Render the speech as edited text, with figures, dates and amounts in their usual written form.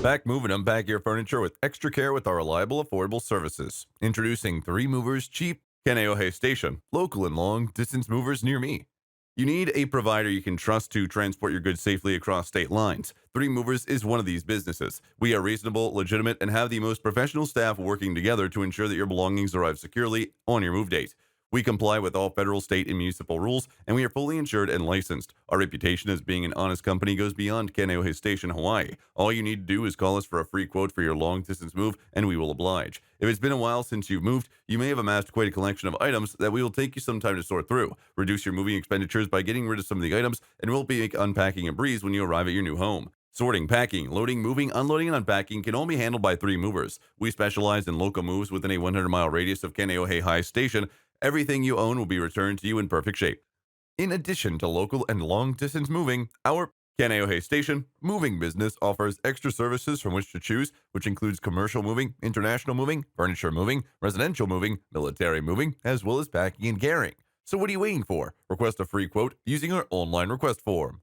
Pack, move, and unpack your furniture with extra care with our reliable, affordable services. Introducing 3 Movers Cheap, Kaneohe Station, local and long distance movers near me. You need a provider you can trust to transport your goods safely across state lines. 3 Movers is one of these businesses. We are reasonable, legitimate, and have the most professional staff working together to ensure that your belongings arrive securely on your move date. We comply with all federal, state, and municipal rules, and we are fully insured and licensed. Our reputation as being an honest company goes beyond Kaneohe Station, Hawaii. All you need to do is call us for a free quote for your long distance move, and we will oblige. If it's been a while since you've moved, you may have amassed quite a collection of items that we will take you some time to sort through. Reduce your moving expenditures by getting rid of some of the items, and we'll make unpacking a breeze when you arrive at your new home. Sorting, packing, loading, moving, unloading, and unpacking can all be handled by 3 Movers. We specialize in local moves within a 100-mile radius of Kaneohe High Station. Everything you own will be returned to you in perfect shape. In addition to local and long distance moving, our Kaneohe Station moving business offers extra services from which to choose, which includes commercial moving, international moving, furniture moving, residential moving, military moving, as well as packing and carrying. So what are you waiting for? Request a free quote using our online request form.